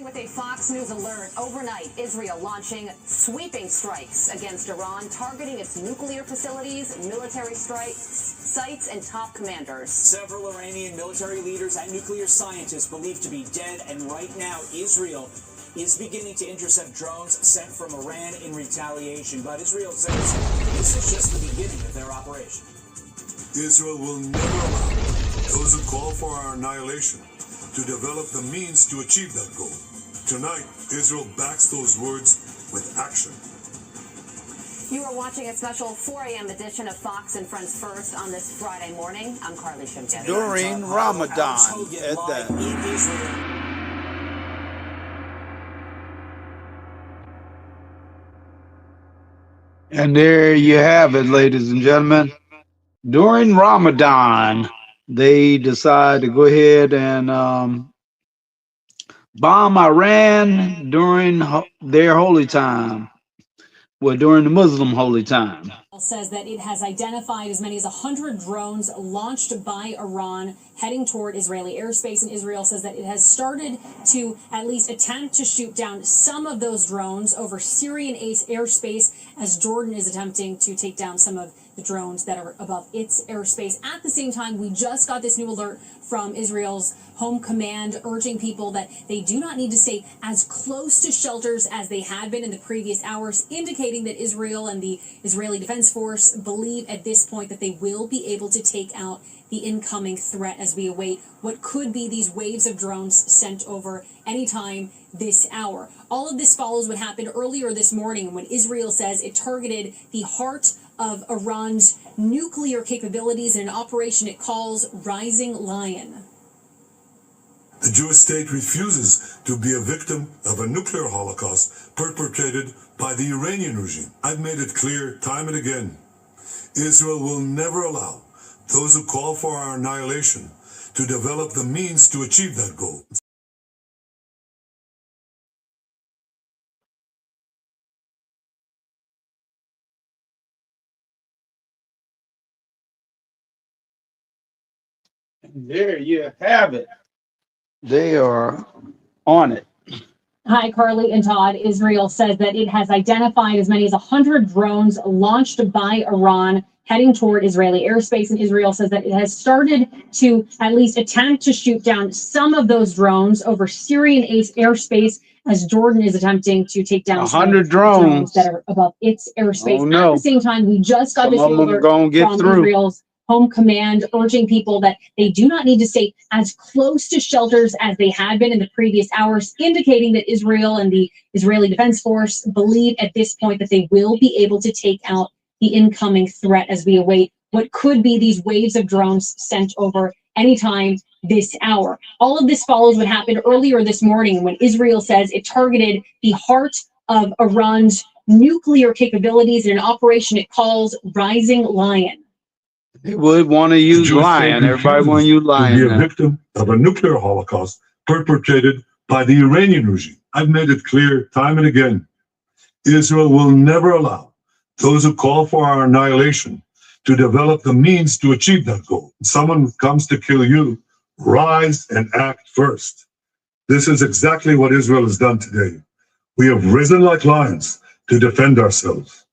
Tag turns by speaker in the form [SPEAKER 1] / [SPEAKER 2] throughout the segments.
[SPEAKER 1] With a Fox News alert, overnight, Israel launching sweeping strikes against Iran, targeting its nuclear facilities, military sites, and top commanders.
[SPEAKER 2] Several Iranian military leaders and nuclear scientists believed to be dead, and right now, Israel is beginning to intercept drones sent from Iran in retaliation. But Israel says this is just the beginning of their operation.
[SPEAKER 3] Israel will never allow those who call for our annihilation to develop the means to achieve that goal. Tonight, Israel backs those words with action.
[SPEAKER 1] You are watching a special 4 a.m. edition of Fox and Friends First on this Friday morning. I'm Carly Shimkin.
[SPEAKER 4] During Ramadan at that. And there you have it, ladies and gentlemen. During Ramadan, they decide to go ahead and bomb Iran during their holy time. Well, during the Muslim holy time.
[SPEAKER 5] Says that it has identified as many as 100 drones launched by Iran heading toward Israeli airspace, and Israel says that it has started to at least attempt to shoot down some of those drones over Syrian airspace, as Jordan is attempting to take down some of the drones that are above its airspace. At the same time, we just got this new alert from Israel's home command urging people that they do not need to stay as close to shelters as they had been in the previous hours, indicating that Israel and the Israeli Defense Force believe at this point that they will be able to take out the incoming threat as we await what could be these waves of drones sent over anytime this hour. All of this follows what happened earlier this morning when Israel says it targeted the heart of Iran's nuclear capabilities in an operation it calls Rising Lion.
[SPEAKER 3] The Jewish state refuses to be a victim of a nuclear holocaust perpetrated by the Iranian regime. I've made it clear time and again, Israel will never allow those who call for our annihilation to develop the means to achieve that goal.
[SPEAKER 4] There you have it. They are on it.
[SPEAKER 5] Hi, Carly and Todd. Israel says that it has identified as many as 100 drones launched by Iran heading toward Israeli airspace, and Israel says that it has started to at least attempt to shoot down some of those drones over Syrian airspace, as Jordan is attempting to take down
[SPEAKER 4] 100 drones
[SPEAKER 5] that are above its airspace.
[SPEAKER 4] Oh, no.
[SPEAKER 5] At the same time, we just got
[SPEAKER 4] Some
[SPEAKER 5] this
[SPEAKER 4] of them
[SPEAKER 5] alert
[SPEAKER 4] gonna get
[SPEAKER 5] from
[SPEAKER 4] through.
[SPEAKER 5] Israel's home command urging people that they do not need to stay as close to shelters as they had been in the previous hours, indicating that Israel and the Israeli Defense Force believe at this point that they will be able to take out the incoming threat as we await what could be these waves of drones sent over anytime this hour. All of this follows what happened earlier this morning when Israel says it targeted the heart of Iran's nuclear capabilities in an operation it calls Rising Lion.
[SPEAKER 4] They would want to use lion. Everybody want to use lion.
[SPEAKER 3] To be a victim of a nuclear holocaust perpetrated by the Iranian regime. I've made it clear time and again, Israel will never allow those who call for our annihilation to develop the means to achieve that goal. When someone comes to kill you, rise and act first. This is exactly what Israel has done today. We have risen like lions to defend ourselves.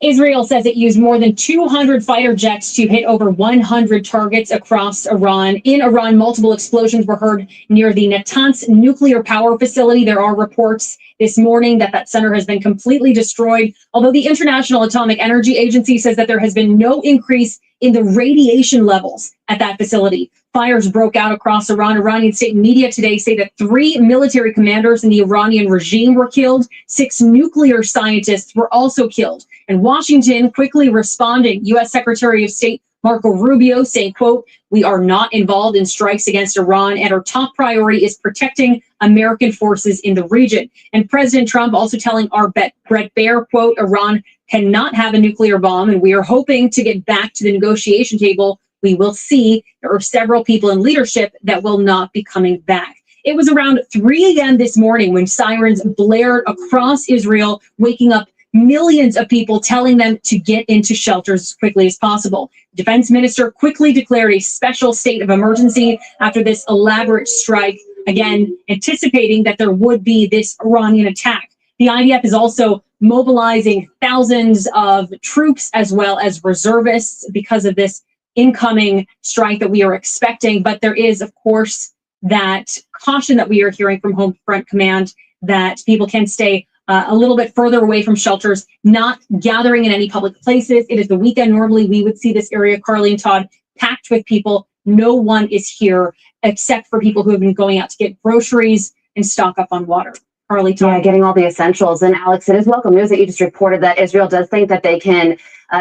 [SPEAKER 5] Israel says it used more than 200 fighter jets to hit over 100 targets across Iran. In Iran, multiple explosions were heard near the Natanz nuclear power facility. There are reports this morning that that center has been completely destroyed, although the International Atomic Energy Agency says that there has been no increase in the radiation levels at that facility. Fires broke out across Iran. Iranian state media today say that 3 military commanders in the Iranian regime were killed. 6 nuclear scientists were also killed. And Washington quickly responding. U.S. Secretary of State Marco Rubio saying, quote, "We are not involved in strikes against Iran, and our top priority is protecting American forces in the region." And President Trump also telling our Brett Baer, quote, "Iran cannot have a nuclear bomb, and we are hoping to get back to the negotiation table. We will see. There are several people in leadership that will not be coming back." It was around 3 a.m. this morning when sirens blared across Israel, waking up millions of people, telling them to get into shelters as quickly as possible. The defense minister quickly declared a special state of emergency after this elaborate strike again, anticipating that there would be this Iranian attack. The IDF is also mobilizing thousands of troops as well as reservists because of this incoming strike that we are expecting. But there is, of course, that caution that we are hearing from Home Front Command that people can stay a little bit further away from shelters, not gathering in any public places. It is the weekend. Normally, we would see this area, Carly and Todd, packed with people. No one is here except for people who have been going out to get groceries and stock up on water. Carly, Todd.
[SPEAKER 1] Yeah, getting all the essentials. And Alex, it is welcome news that you just reported that Israel does think that they can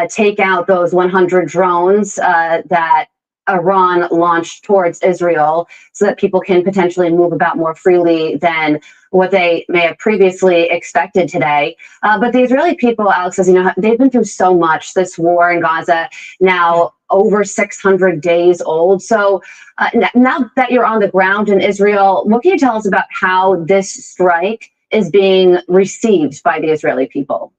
[SPEAKER 1] take out those 100 drones that Iran launched towards Israel so that people can potentially move about more freely than what they may have previously expected today. But the Israeli people, Alex, as you know, they've been through so much. This war in Gaza now over 600 days old. So now that you're on the ground in Israel, what can you tell us about how this strike is being received by the Israeli people?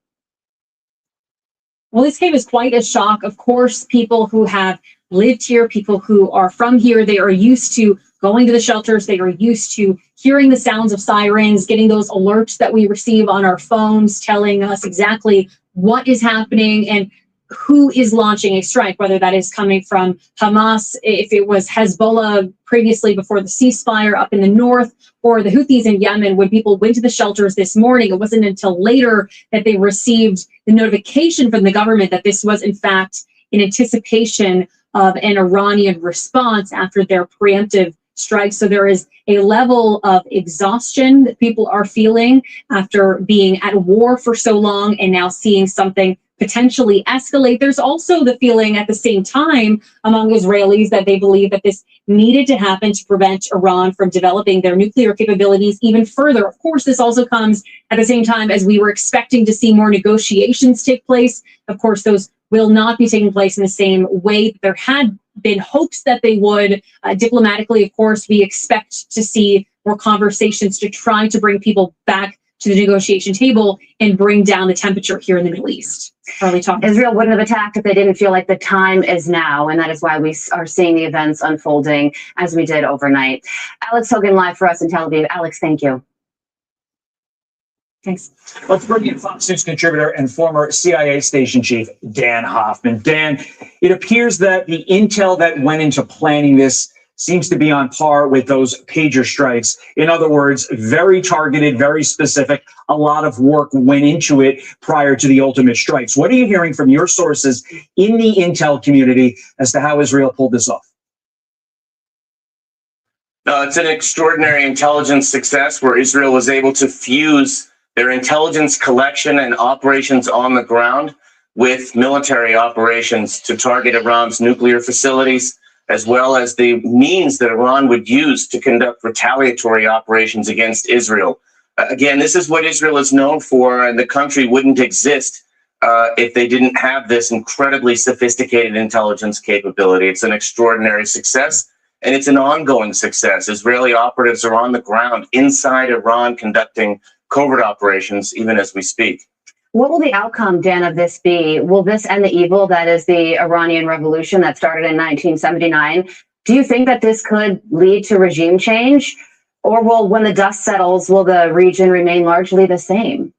[SPEAKER 5] Well, this came as quite a shock. Of course, people who have lived here, people who are from here, they are used to going to the shelters. They are used to hearing the sounds of sirens, getting those alerts that we receive on our phones, telling us exactly what is happening and who is launching a strike, whether that is coming from Hamas, if it was Hezbollah previously before the ceasefire up in the north, or the Houthis in Yemen. When people went to the shelters this morning, it wasn't until later that they received the notification from the government that this was, in fact, in anticipation of an Iranian response after their preemptive strike. So there is a level of exhaustion that people are feeling after being at war for so long and now seeing something potentially escalate. There's also the feeling at the same time among Israelis that they believe that this needed to happen to prevent Iran from developing their nuclear capabilities even further. Of course, this also comes at the same time as we were expecting to see more negotiations take place. Of course, those will not be taking place in the same way. There had been hopes that they would. Diplomatically, of course, we expect to see more conversations to try to bring people back to the negotiation table and bring down the temperature here in the Middle East.
[SPEAKER 1] Israel wouldn't have attacked if they didn't feel like the time is now, and that is why we are seeing the events unfolding as we did overnight. Alex Hogan live for us in Tel Aviv. Alex, thank you.
[SPEAKER 5] Thanks.
[SPEAKER 2] Let's bring in Fox News contributor and former CIA station chief, Dan Hoffman. Dan, it appears that the intel that went into planning this seems to be on par with those pager strikes. In other words, very targeted, very specific. A lot of work went into it prior to the ultimate strikes. What are you hearing from your sources in the intel community as to how Israel pulled this off?
[SPEAKER 6] It's an extraordinary intelligence success where Israel was able to fuse their intelligence collection and operations on the ground with military operations to target Iran's nuclear facilities, as well as the means that Iran would use to conduct retaliatory operations against Israel. Again, this is what Israel is known for, and the country wouldn't exist if they didn't have this incredibly sophisticated intelligence capability. It's an extraordinary success, and it's an ongoing success. Israeli operatives are on the ground inside Iran conducting covert operations even as we speak.
[SPEAKER 1] What will the outcome, Dan, of this be? Will this end the evil that is the Iranian Revolution that started in 1979? Do you think that this could lead to regime change? Or will, when the dust settles, will the region remain largely the same?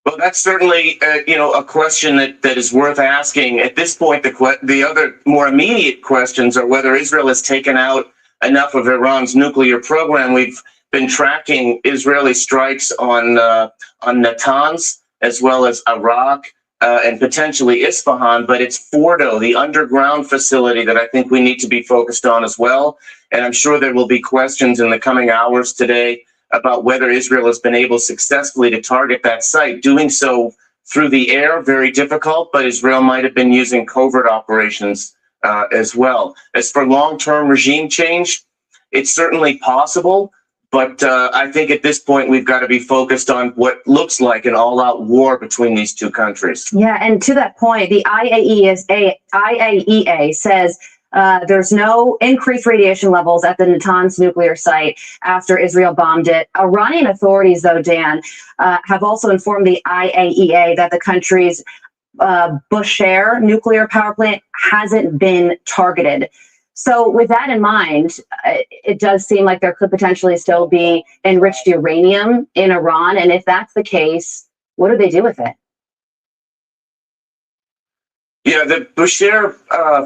[SPEAKER 6] Well, that's certainly, a question that is worth asking. At this point, the other more immediate questions are whether Israel has taken out enough of Iran's nuclear program. We've been tracking Israeli strikes on Natanz, as well as Iraq, and potentially Isfahan, but it's Fordo, the underground facility, that I think we need to be focused on as well. And I'm sure there will be questions in the coming hours today about whether Israel has been able successfully to target that site. Doing so through the air, very difficult, but Israel might have been using covert operations as well. As for long-term regime change, it's certainly possible. But I think at this point, we've got to be focused on what looks like an all-out war between these two countries.
[SPEAKER 1] Yeah, and to that point, the IAEA says there's no increased radiation levels at the Natanz nuclear site after Israel bombed it. Iranian authorities, though, Dan, have also informed the IAEA that the country's Bushehr nuclear power plant hasn't been targeted. So with that in mind, it does seem like there could potentially still be enriched uranium in Iran. And if that's the case, what do they do with it?
[SPEAKER 6] Yeah, the Bushehr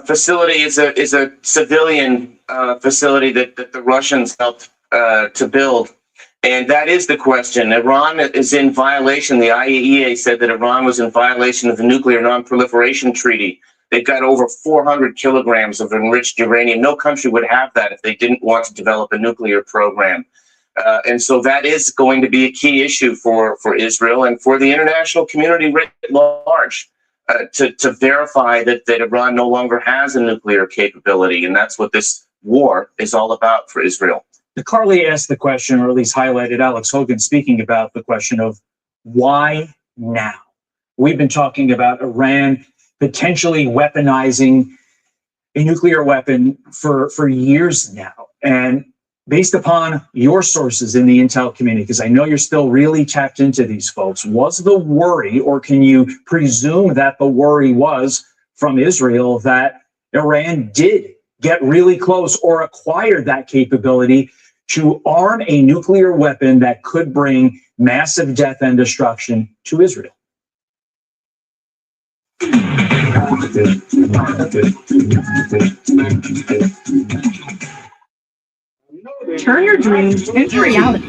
[SPEAKER 6] facility is a civilian facility that the Russians helped to build. And that is the question. Iran is in violation. The IAEA said that Iran was in violation of the Nuclear Non-Proliferation Treaty. They've got over 400 kilograms of enriched uranium. No country would have that if they didn't want to develop a nuclear program. And so that is going to be a key issue for Israel and for the international community writ large. To verify that Iran no longer has a nuclear capability. And that's what this war is all about for Israel.
[SPEAKER 2] Carly asked the question, or at least highlighted Alex Hogan speaking about the question of why now? We've been talking about Iran potentially weaponizing a nuclear weapon for years now. And based upon your sources in the intel community, because I know you're still really tapped into these folks, was the worry, or can you presume that the worry was from Israel that Iran did get really close or acquired that capability to arm a nuclear weapon that could bring massive death and destruction to Israel?
[SPEAKER 7] Turn your dreams into reality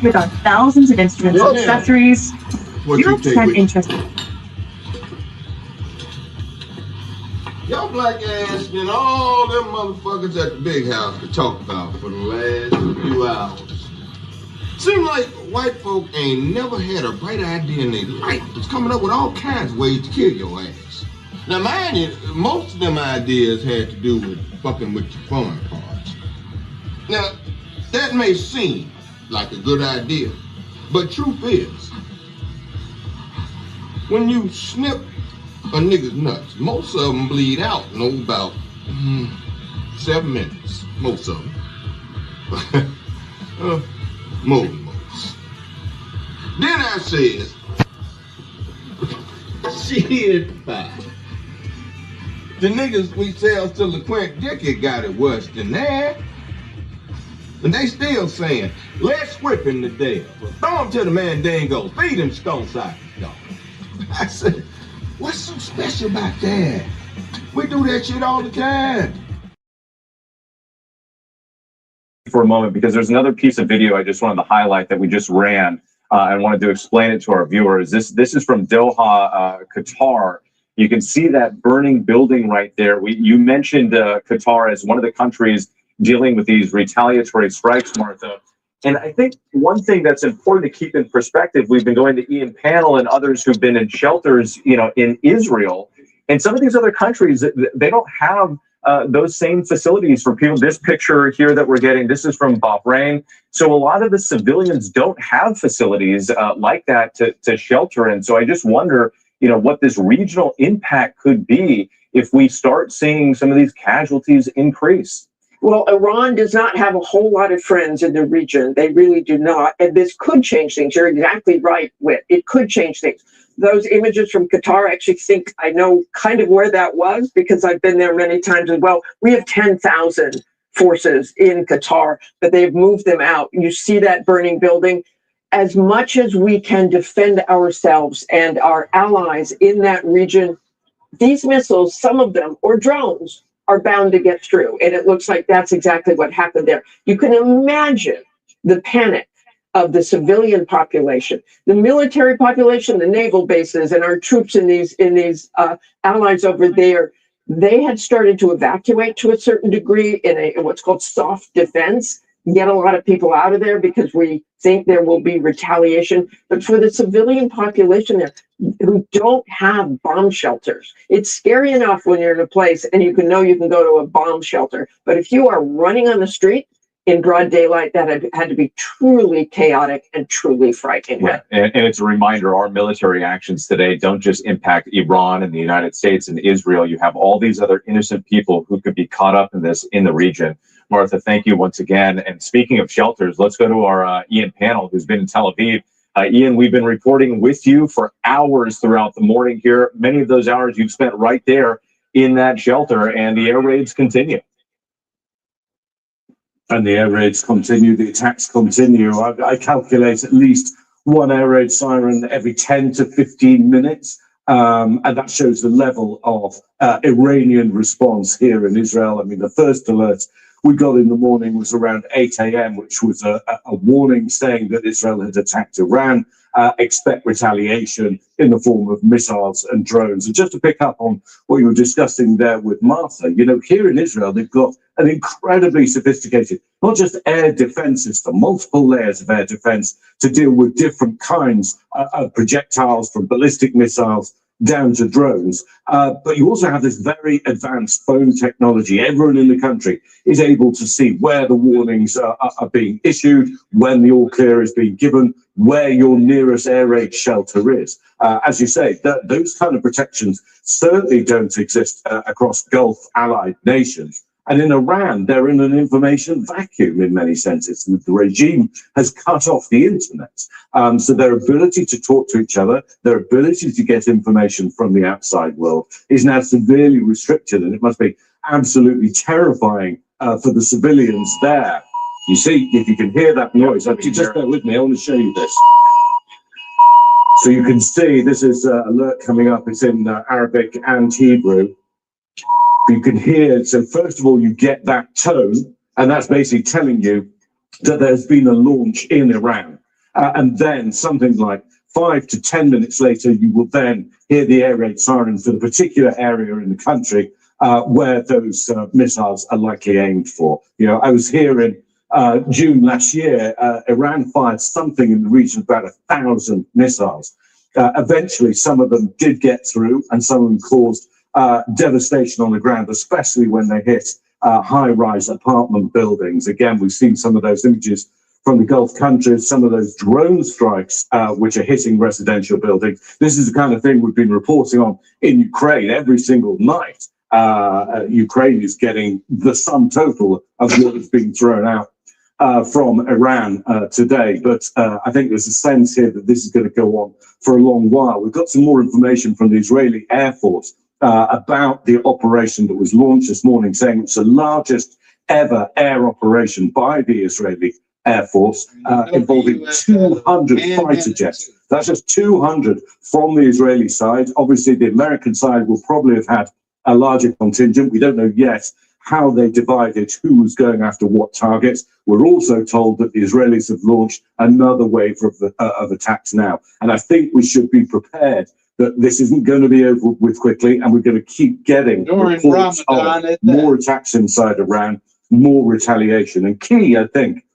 [SPEAKER 7] with our thousands of instruments and accessories. You'll find interesting.
[SPEAKER 8] Y'all black ass and all them motherfuckers at the big house to talk about for the last few hours. Seem like white folk ain't never had a bright idea in their life. It's coming up with all kinds of ways to kill your ass. Now mind you, most of them ideas had to do with fucking with your foreign parts. Now, that may seem like a good idea, but truth is, when you snip a nigga's nuts, most of them bleed out in about 7 minutes. Most of them. More than most. Then I says, shit, the niggas we sell to LeQuint Dickey got it worse than that. And they still saying, let's whip him to death. Throw him to the mandingos. Feed him stone sockets, dog. I said, what's so special about that? We do that shit all the time.
[SPEAKER 9] For a moment, because there's another piece of video I just wanted to highlight that we just ran and wanted to explain it to our viewers. This is from Doha, Qatar. You can see that burning building right there. You mentioned Qatar as one of the countries dealing with these retaliatory strikes, Martha. And I think one thing that's important to keep in perspective, we've been going to Ian Panel and others who've been in shelters, in Israel. And some of these other countries, they don't have those same facilities for people. This picture here that we're getting, this is from Bahrain. So a lot of the civilians don't have facilities like that to shelter in. So I just wonder, what this regional impact could be if we start seeing some of these casualties increase.
[SPEAKER 10] Well, Iran does not have a whole lot of friends in the region. They really do not. And this could change things. You're exactly right, Whit. It could change things. Those images from Qatar, I actually think I know kind of where that was because I've been there many times as well. We have 10,000 forces in Qatar, but they've moved them out. You see that burning building. As much as we can defend ourselves and our allies in that region, these missiles, some of them, or drones, are bound to get through. And it looks like that's exactly what happened there. You can imagine the panic of the civilian population, the military population, the naval bases, and our troops in these allies over there. They had started to evacuate to a certain degree in what's called soft defense, get a lot of people out of there because we think there will be retaliation. But for the civilian population there who don't have bomb shelters, it's scary enough when you're in a place and you can go to a bomb shelter. But if you are running on the street in broad daylight, that had to be truly chaotic and truly frightening.
[SPEAKER 9] Yeah, and it's a reminder, our military actions today don't just impact Iran and the United States and Israel. You have all these other innocent people who could be caught up in this in the region. Martha, thank you once again. And speaking of shelters, let's go to our Ian Panel, who's been in Tel Aviv. Ian, we've been reporting with you for hours throughout the morning here. Many of those hours you've spent right there in that shelter, and the air raids continue.
[SPEAKER 11] And the air raids continue, the attacks continue. I calculate at least one air raid siren every 10 to 15 minutes. And that shows the level of Iranian response here in Israel. I mean, the first alert we got in the morning was around 8 a.m., which was a warning saying that Israel had attacked Iran. Expect retaliation in the form of missiles and drones. And just to pick up on what you were discussing there with Martha, you know, here in Israel, they've got an incredibly sophisticated, not just air defense system, multiple layers of air defense to deal with different kinds of projectiles, from ballistic missiles down to drones. But you also have this very advanced phone technology. Everyone in the country is able to see where the warnings are being issued, when the all clear is being given, where your nearest air raid shelter is. As you say, those kind of protections certainly don't exist across Gulf allied nations. And in Iran, they're in an information vacuum in many senses. The regime has cut off the internet. So their ability to talk to each other, their ability to get information from the outside world is now severely restricted. And it must be absolutely terrifying for the civilians there. You see, if you can hear that noise, just bear with me, I want to show you this. So you can see this is an alert coming up. It's in Arabic and Hebrew. You can hear, so first of all, you get that tone, and that's basically telling you that there's been a launch in Iran. And then something like 5 to 10 minutes later, you will then hear the air raid siren for the particular area in the country where those missiles are likely aimed for. You know, I was here in June last year. Iran fired something in the region of about 1,000 missiles. Eventually, some of them did get through, and some of them caused devastation on the ground, especially when they hit high-rise apartment buildings. Again, we've seen some of those images from the Gulf countries, some of those drone strikes which are hitting residential buildings. This is the kind of thing we've been reporting on in Ukraine every single night. Ukraine is getting the sum total of what is being thrown out from Iran today. But I think there's a sense here that this is going to go on for a long while. We've got some more information from the Israeli Air Force about the operation that was launched this morning, saying it's the largest ever air operation by the Israeli Air Force, involving 200 fighter jets. That's just 200 from the Israeli side. Obviously, the American side will probably have had a larger contingent. We don't know yet how they divided who was going after what targets. We're also told that the Israelis have launched another wave of attacks now. And I think we should be prepared that this isn't going to be over with quickly, and we're going to keep getting reports of more attacks inside Iran, more retaliation. And key, I think,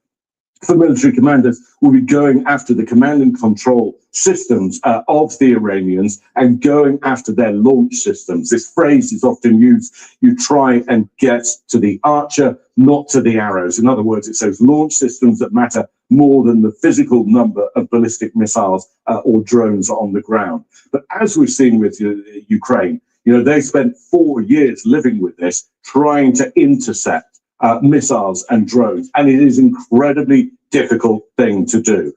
[SPEAKER 11] for military commanders will be going after the command and control systems of the Iranians and going after their launch systems. This phrase is often used, you try and get to the archer, not to the arrows. In other words, it's those launch systems that matter more than the physical number of ballistic missiles or drones on the ground. But as we've seen with Ukraine, you know, they spent 4 years living with this, trying to intercept missiles and drones. And it is an incredibly difficult thing to do.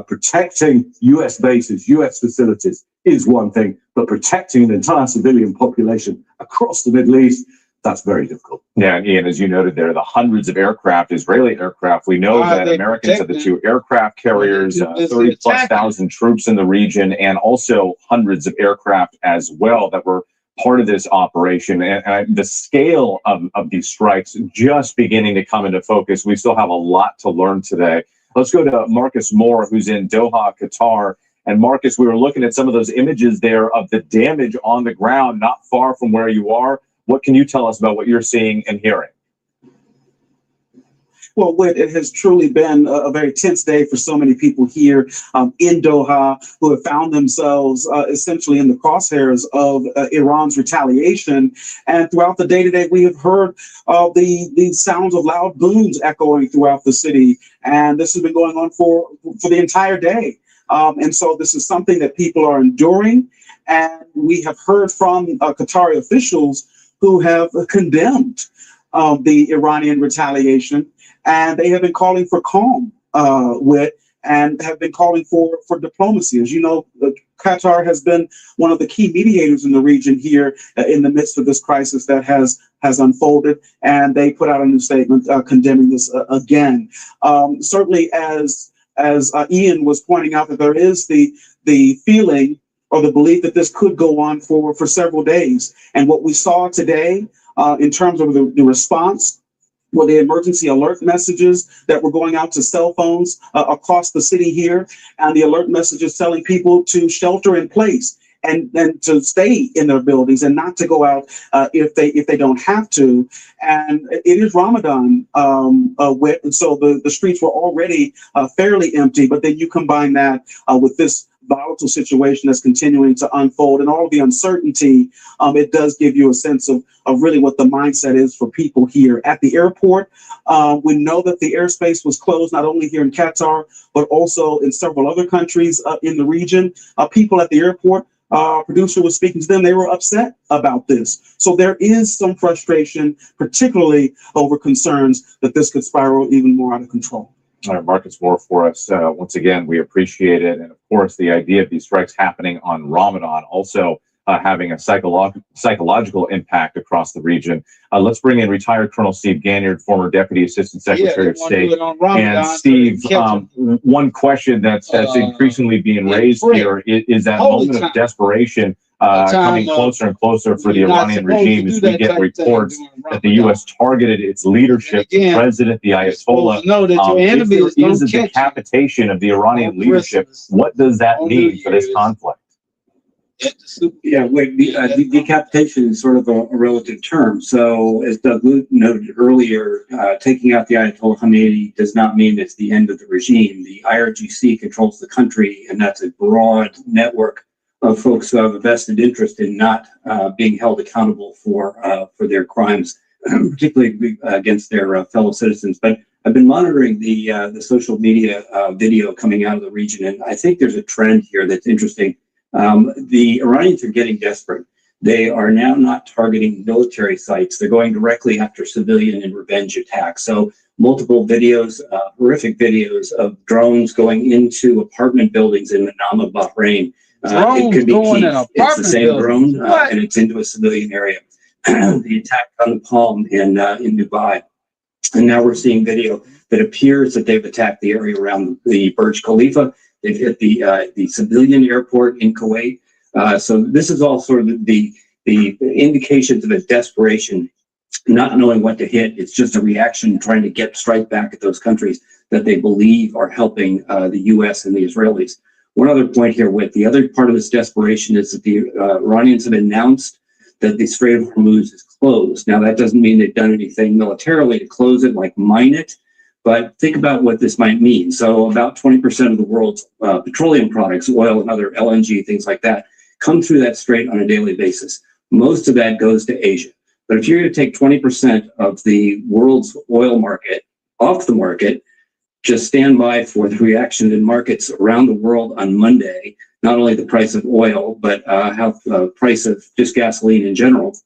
[SPEAKER 11] Protecting US bases, US facilities is one thing, but protecting an entire civilian population across the Middle East, that's very difficult.
[SPEAKER 9] Yeah, and Ian, as you noted there, the hundreds of aircraft, Israeli aircraft, we know that Americans have the 2 aircraft carriers, 30,000+ troops in the region, and also hundreds of aircraft as well that were part of this operation. And the scale of these strikes just beginning to come into focus. We still have a lot to learn today. Let's go to Marcus Moore, who's in Doha, Qatar. And Marcus, we were looking at some of those images there of the damage on the ground, not far from where you are. What can you tell us about what you're seeing and hearing?
[SPEAKER 12] Well, it has truly been a very tense day for so many people here in Doha who have found themselves essentially in the crosshairs of Iran's retaliation. And throughout the day today, we have heard the sounds of loud booms echoing throughout the city. And this has been going on for the entire day. And so this is something that people are enduring. And we have heard from Qatari officials who have condemned the Iranian retaliation. And they have been calling for calm and have been calling for diplomacy. As you know, Qatar has been one of the key mediators in the region here in the midst of this crisis that has unfolded, and they put out a new statement condemning this again. Certainly, as Ian was pointing out, that there is the feeling or the belief that this could go on for several days. And what we saw today in terms of the response were the emergency alert messages that were going out to cell phones across the city here, and the alert messages telling people to shelter in place and to stay in their buildings and not to go out if they don't have to. And it is Ramadan, and so the streets were already fairly empty. But then you combine that with this volatile situation that's continuing to unfold and all of the uncertainty, it does give you a sense of really what the mindset is for people here at the airport. We know that the airspace was closed not only here in Qatar, but also in several other countries in the region. People at the airport, producer was speaking to them, they were upset about this. So there is some frustration, particularly over concerns that this could spiral even more out of control.
[SPEAKER 9] All right, Marcus Moore for us. Once again, we appreciate it. And of course, the idea of these strikes happening on Ramadan also having a psychological impact across the region. Let's bring in retired Colonel Steve Ganyard, former Deputy Assistant Secretary of State. And Steve, one question that's increasingly being raised here is that moment of desperation coming closer and closer for the Iranian regime as we get reports that the U.S. targeted its leadership, the president, the Ayatollah. If there is a decapitation of the Iranian leadership, what does that mean for this conflict?
[SPEAKER 13] Yeah, decapitation is sort of a relative term. So, as Doug noted earlier, taking out the Ayatollah Khamenei does not mean it's the end of the regime. The IRGC controls the country, and that's a broad network of folks who have a vested interest in not being held accountable for their crimes, particularly against their fellow citizens. But I've been monitoring the social media video coming out of the region, and I think there's a trend here that's interesting. The Iranians are getting desperate. They are now not targeting military sites. They're going directly after civilian and revenge attacks. So multiple videos, horrific videos of drones going into apartment buildings in Manama, Bahrain. It could be key. It's the same drone, and it's into a civilian area. The attack on the Palm in Dubai. And now we're seeing video that appears that they've attacked the area around the Burj Khalifa. They've hit the civilian airport in Kuwait. So this is all sort of the indications of a desperation, not knowing what to hit. It's just a reaction trying to get strike back at those countries that they believe are helping the U.S. and the Israelis. One other point here, with the other part of this desperation is that the Iranians have announced that the Strait of Hormuz is closed. Now, that doesn't mean they've done anything militarily to close it, like mine it. But think about what this might mean. So about 20% of the world's petroleum products, oil and other LNG, things like that, come through that strait on a daily basis. Most of that goes to Asia. But if you're going to take 20% of the world's oil market off the market, just stand by for the reaction in markets around the world on Monday. Not only the price of oil, but how the price of just gasoline in general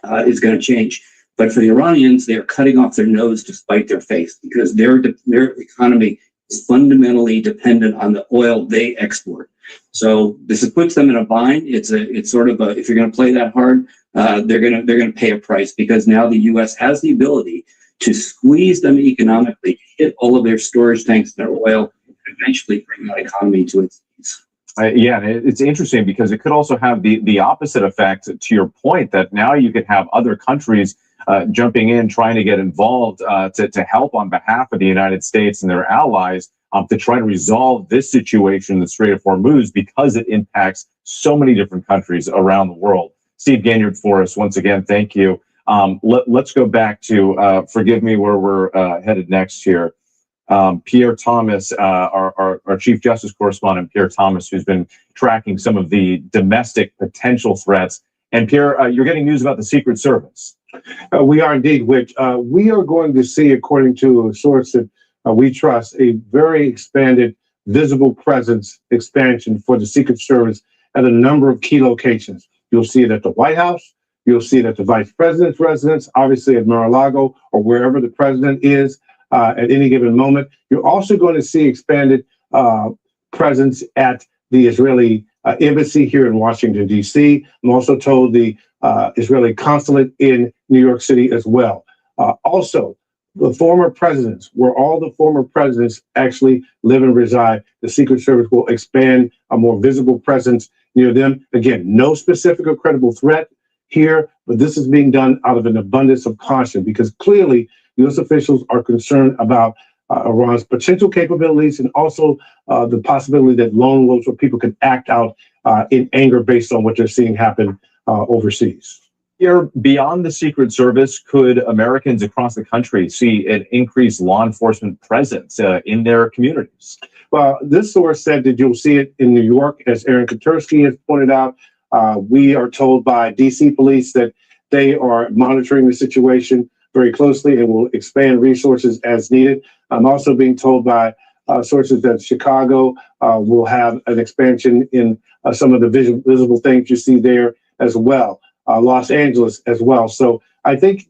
[SPEAKER 13] is going to change. But for the Iranians, they are cutting off their nose to spite their face, because their economy is fundamentally dependent on the oil they export. So this puts them in a bind. It's sort of if you're going to play that hard, they're going to pay a price, because now the U.S. has the ability to squeeze them economically, hit all of their storage tanks, their oil, and eventually bring that economy to its knees.
[SPEAKER 9] Yeah, it's interesting because it could also have the opposite effect, to your point, that now you could have other countries jumping in, trying to get involved to help on behalf of the United States and their allies to try to resolve this situation in the Strait of Hormuz, because it impacts so many different countries around the world. Steve Ganyard for us, once again, thank you. Let's go back to, forgive me, where we're headed next here. Pierre Thomas, our Chief Justice correspondent, Pierre Thomas, who's been tracking some of the domestic potential threats. And Pierre, you're getting news about the Secret Service.
[SPEAKER 14] We are indeed, which we are going to see, according to a source that we trust, a very expanded visible presence expansion for the Secret Service at a number of key locations. You'll see it at the White House. You'll see it at the Vice President's residence, obviously at Mar-a-Lago or wherever the president is at any given moment. You're also going to see expanded presence at the Israeli embassy here in Washington, D.C. I'm also told the Israeli consulate in New York City as well. Also, the former presidents, where all the former presidents actually live and reside, the Secret Service will expand a more visible presence near them. Again, no specific or credible threat here, but this is being done out of an abundance of caution because clearly U.S. officials are concerned about Iran's potential capabilities and also the possibility that lone wolves or people can act out in anger based on what they're seeing happen overseas.
[SPEAKER 9] Here, beyond the Secret Service, could Americans across the country see an increased law enforcement presence in their communities?
[SPEAKER 14] Well, this source said that you'll see it in New York, as Aaron Katursky has pointed out. We are told by D.C. police that they are monitoring the situation very closely and will expand resources as needed. I'm also being told by sources that Chicago will have an expansion in some of the visible things you see there as well. Los Angeles as well. So I think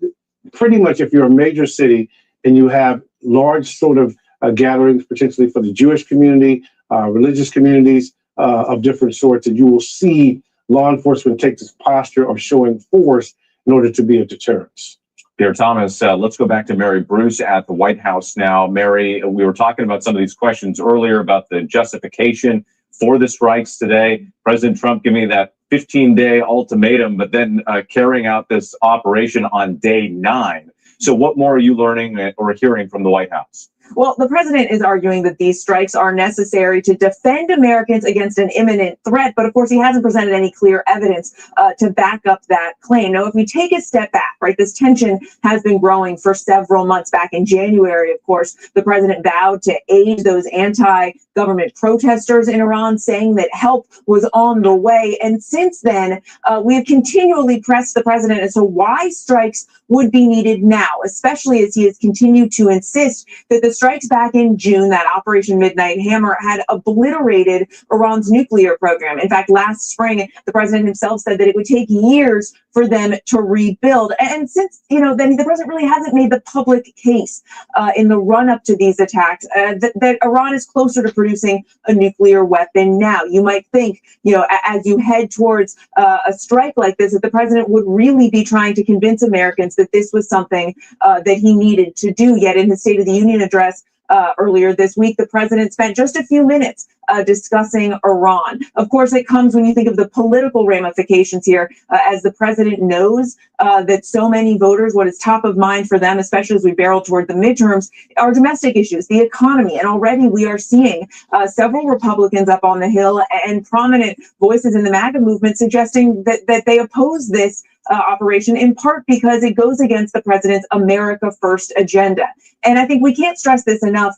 [SPEAKER 14] pretty much if you're a major city and you have large sort of gatherings, potentially for the Jewish community, religious communities of different sorts, and you will see law enforcement take this posture of showing force in order to be a deterrence.
[SPEAKER 9] Pierre Thomas, let's go back to Mary Bruce at the White House now. Mary, we were talking about some of these questions earlier about the justification for the strikes today. President Trump giving me that 15-day ultimatum, but then carrying out this operation on day 9. So what more are you learning or hearing from the White House?
[SPEAKER 15] Well, the president is arguing that these strikes are necessary to defend Americans against an imminent threat. But of course, he hasn't presented any clear evidence to back up that claim. Now, if we take a step back, right, this tension has been growing for several months. Back in January, of course, the president vowed to aid those anti-government protesters in Iran, saying that help was on the way. And since then, we have continually pressed the president as to why strikes would be needed now, especially as he has continued to insist that the strikes back in June, that Operation Midnight Hammer, had obliterated Iran's nuclear program. In fact, last spring, the president himself said that it would take years for them to rebuild. And since, then the president really hasn't made the public case in the run-up to these attacks that Iran is closer to producing a nuclear weapon now. You might think, as you head towards a strike like this, that the president would really be trying to convince Americans that this was something that he needed to do. Yet in his State of the Union address earlier this week, the president spent just a few minutes discussing Iran. Of course, it comes when you think of the political ramifications here, as the president knows that so many voters, what is top of mind for them, especially as we barrel toward the midterms, are domestic issues, the economy. And already we are seeing several Republicans up on the Hill and prominent voices in the MAGA movement suggesting that they oppose this operation, in part because it goes against the president's America First agenda. And I think we can't stress this enough.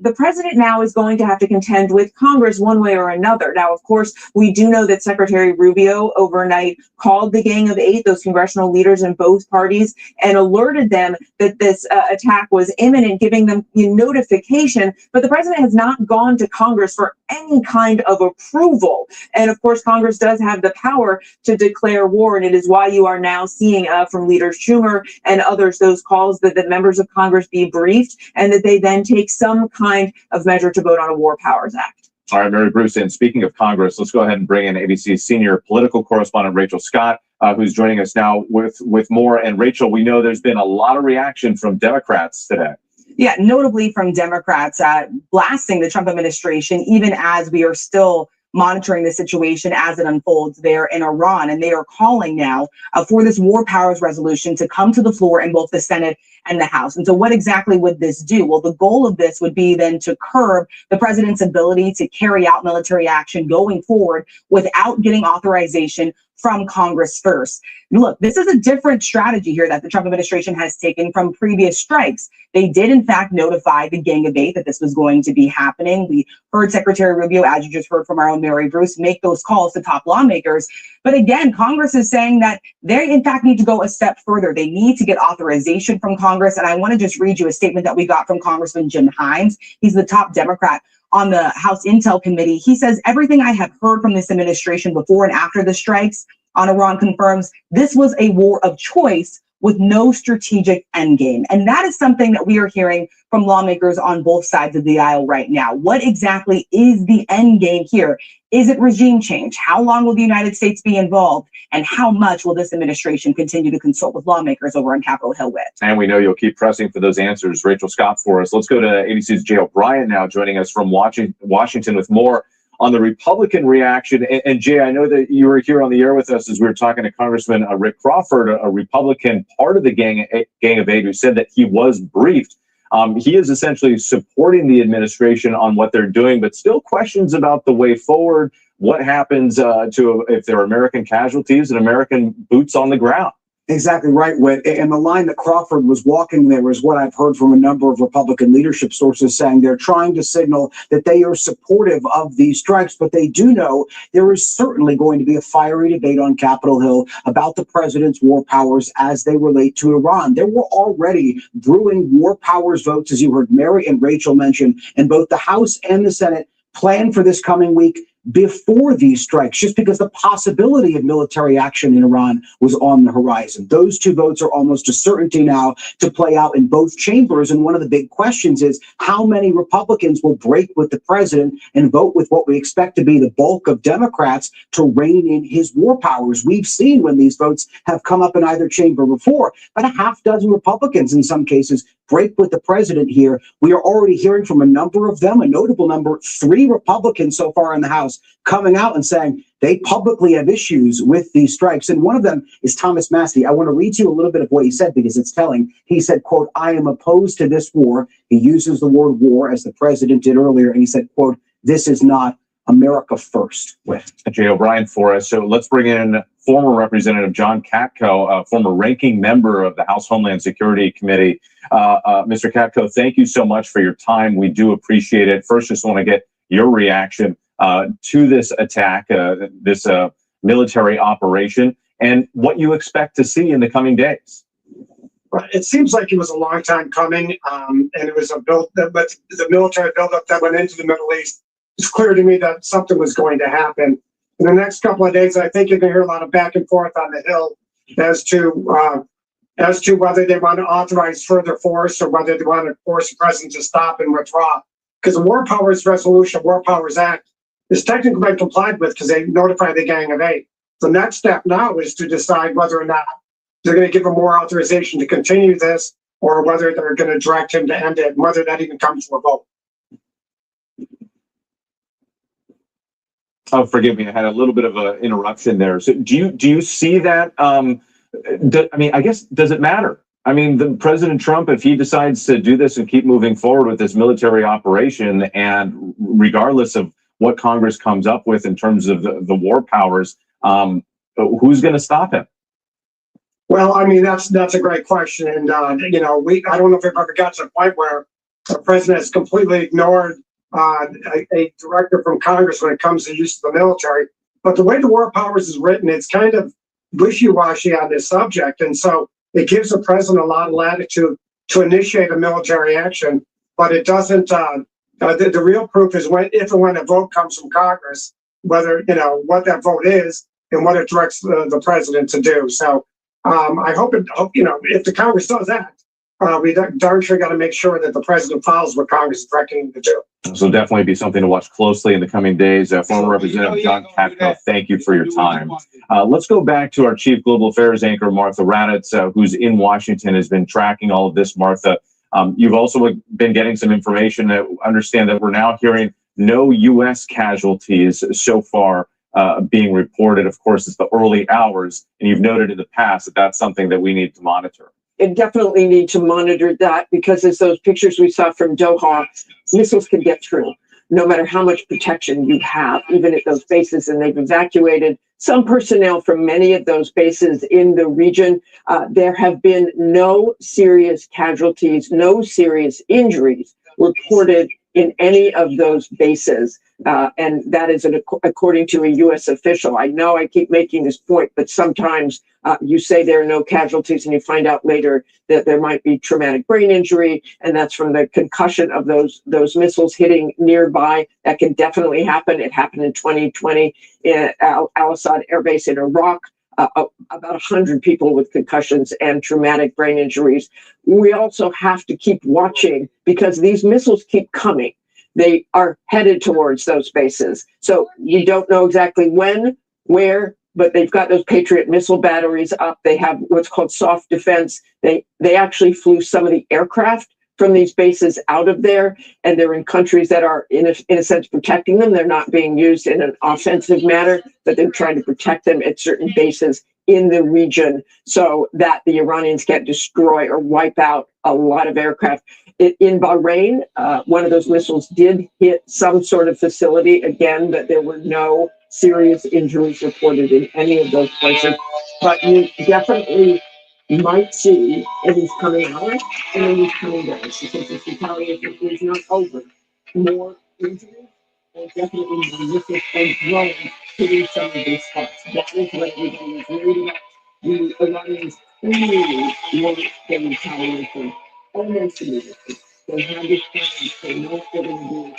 [SPEAKER 15] The president now is going to have to contend with Congress one way or another. Now, of course, we do know that Secretary Rubio overnight called the Gang of Eight, those congressional leaders in both parties, and alerted them that this attack was imminent, giving them notification. But the president has not gone to Congress for any kind of approval. And of course, Congress does have the power to declare war. And it is why you are now seeing from leaders Schumer and others those calls that members of Congress be briefed and that they then take some kind of measure to vote on a War Powers Act.
[SPEAKER 9] All right, Mary Bruce, and speaking of Congress, let's go ahead and bring in ABC's senior political correspondent, Rachel Scott, who's joining us now with more. And Rachel, we know there's been a lot of reaction from Democrats today.
[SPEAKER 16] Yeah, notably from Democrats blasting the Trump administration, even as we are still monitoring the situation as it unfolds there in Iran. And they are calling now for this war powers resolution to come to the floor in both the Senate and the House. And so what exactly would this do? Well, the goal of this would be then to curb the president's ability to carry out military action going forward without getting authorization from Congress first. Look, this is a different strategy here that the Trump administration has taken from previous strikes. They did, in fact, notify the Gang of Eight that this was going to be happening. We heard Secretary Rubio, as you just heard from our own Mary Bruce, make those calls to top lawmakers. But again, Congress is saying that they, in fact, need to go a step further. They need to get authorization from Congress. And I want to just read you a statement that we got from Congressman Jim Himes. He's the top Democrat on the House Intel Committee. He says, everything I have heard from this administration before and after the strikes on Iran confirms this was a war of choice with no strategic endgame. And that is something that we are hearing from lawmakers on both sides of the aisle right now. What exactly is the endgame here? Is it regime change? How long will the United States be involved? And how much will this administration continue to consult with lawmakers over on Capitol Hill with?
[SPEAKER 9] And we know you'll keep pressing for those answers, Rachel Scott, for us. Let's go to ABC's Jay O'Brien now, joining us from Washington with more on the Republican reaction. And Jay, I know that you were here on the air with us as we were talking to Congressman Rick Crawford, a Republican part of the Gang of Eight, who said that he was briefed. He is essentially supporting the administration on what they're doing, but still questions about the way forward. What happens if there are American casualties and American boots on the ground?
[SPEAKER 17] Exactly right, Whit. And the line that Crawford was walking there is what I've heard from a number of Republican leadership sources saying they're trying to signal that they are supportive of these strikes, but they do know there is certainly going to be a fiery debate on Capitol Hill about the president's war powers as they relate to Iran. There were already brewing war powers votes, as you heard Mary and Rachel mention, in both the House and the Senate planned for this coming week before these strikes, just because the possibility of military action in Iran was on the horizon. Those two votes are almost a certainty now to play out in both chambers. And one of the big questions is how many Republicans will break with the president and vote with what we expect to be the bulk of Democrats to rein in his war powers. We've seen when these votes have come up in either chamber before, about a half dozen Republicans in some cases break with the president here. We are already hearing from a number of them, a notable number, 3 Republicans so far in the House, coming out and saying they publicly have issues with these strikes. And one of them is Thomas Massie. I want to read to you a little bit of what he said because it's telling. He said, quote, "I am opposed to this war." He uses the word war as the president did earlier. And he said, quote, "This is not America first." With
[SPEAKER 9] Jay O'Brien for us. So let's bring in former Representative John Katko, a former ranking member of the House Homeland Security Committee. Mr. Katko, thank you so much for your time. We do appreciate it. First, just want to get your reaction to this attack, this military operation, and what you expect to see in the coming days.
[SPEAKER 18] Right. It seems like it was a long time coming, and it was but the military buildup that went into the Middle East. It's clear to me that something was going to happen. In the next couple of days, I think you're going to hear a lot of back and forth on the Hill as to whether they want to authorize further force or whether they want to force the president to stop and withdraw. Because the War Powers Resolution, War Powers Act, is technically been complied with because they notified the Gang of Eight. The next step now is to decide whether or not they're going to give him more authorization to continue this or whether they're going to direct him to end it, and whether that even comes to a vote.
[SPEAKER 9] Oh, forgive me. I had a little bit of an interruption there. So do you see that? I mean, I guess, does it matter? I mean, the President Trump, if he decides to do this and keep moving forward with this military operation, and regardless of what Congress comes up with in terms of the war powers, who's going to stop him?
[SPEAKER 18] Well, I mean, that's a great question. And, I don't know if we've ever got to the point where the president has completely ignored a directive from Congress when it comes to use of the military. But the way the War Powers is written, it's kind of wishy-washy on this subject. And so it gives the president a lot of latitude to initiate a military action, but it doesn't, the real proof is if and when a vote comes from Congress, whether, what that vote is and what it directs the president to do. So I hope, if the Congress does that, we darn sure got to make sure that the president follows what Congress is directing him to do.
[SPEAKER 9] So definitely be something to watch closely in the coming days. Former Representative John Katko, thank you for your time. Let's go back to our Chief Global Affairs anchor, Martha Raddatz, who's in Washington, has been tracking all of this. Martha, you've also been getting some information that understand that we're now hearing no U.S. casualties so far being reported. Of course, it's the early hours, and you've noted in the past that that's something that we need to monitor.
[SPEAKER 10] It definitely need to monitor that, because as those pictures we saw from Doha, missiles can get through no matter how much protection you have, even at those bases. And they've evacuated some personnel from many of those bases in the region. There have been no serious casualties, no serious injuries reported in any of those bases. And that is according to a U.S. official. I know I keep making this point, but sometimes you say there are no casualties and you find out later that there might be traumatic brain injury, and that's from the concussion of those missiles hitting nearby. That can definitely happen. It happened in 2020 at Al-Assad Air Base in Iraq. about 100 people with concussions and traumatic brain injuries. We also have to keep watching because these missiles keep coming. They are headed towards those bases. So you don't know exactly when, where, but they've got those Patriot missile batteries up. They have what's called soft defense. They actually flew some of the aircraft from these bases out of there, and they're in countries that are, in a sense, protecting them. They're not being used in an offensive manner, but they're trying to protect them at certain bases in the region so that the Iranians can't destroy or wipe out a lot of aircraft. In Bahrain, one of those missiles did hit some sort of facility again, but there were no serious injuries reported in any of those places. But you definitely might see in these coming hours and in these coming days, because this retaliation is not over. More injuries and definitely more missiles and drones hitting some of these spots. That is what everybody is worried about. The Iranians clearly want the retaliation almost immediately. They have this plan, they know what they're going to do,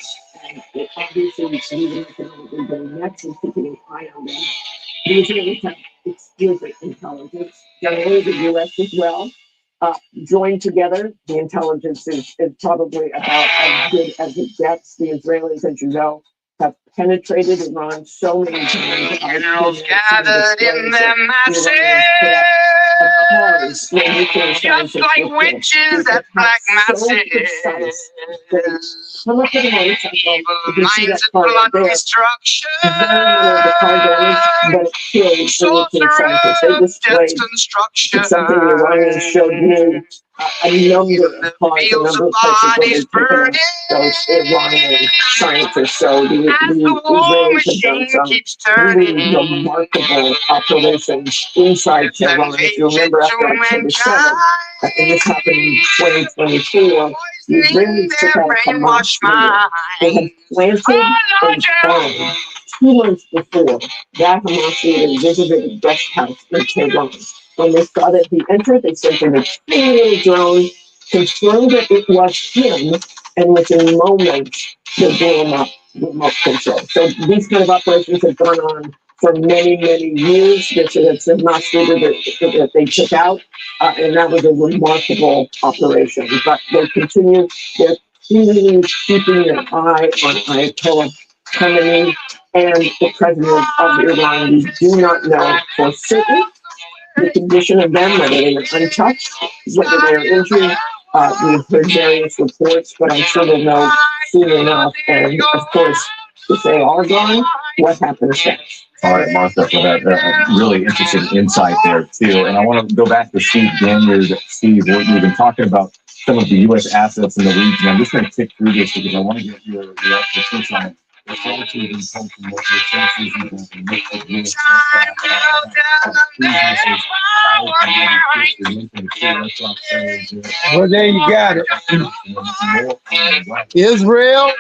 [SPEAKER 10] and they obviously leaving economically going next and keeping an eye on them. The Israelis have exquisite intelligence, generally the U.S. as well. Joined together, the intelligence is probably about as good as it gets. The Israelis, as you know, have penetrated Iran so many times. Generals gathered in their masses, just like witches at black masses. Come up to the motorcycle, you can see that car right there. Very little of the car damage, but it killed the nuclear scientists. They displayed, it's something the Iranians showed me, a number of cars, a number of places where they've taken those Iranian scientists. So the Israelis have done some really remarkable operations inside Tehran. If you remember after October 7th, and this happened in 2024, the Israelis took out Hamas leader. They had planted a bomb 2 months before that Hamas leader visited a guest house in Tehran. When they saw that he entered, they sent in a tiny drone, confirmed that it was him, and within moments, they blew him up remote control. So these kind of operations have gone on for many, many years. It's a Hamas leader that they took out, and that was a remarkable operation. But they continue, they're clearly keeping an eye on Ayatollah Khamenei and the president of Iran. We do not know for certain the condition of them, whether they were untouched, whether they are injured. We've heard various reports, but I'm sure we'll know soon enough. And of course, if they are gone, what happens next?
[SPEAKER 9] All right, Martha, for that really interesting insight there, too. And I want to go back to Steve Ganyard. Steve, we've been talking about some of the U.S. assets in the region. I'm just going to tick through this because I want to get your take on it.
[SPEAKER 4] Well, there you got it. Israel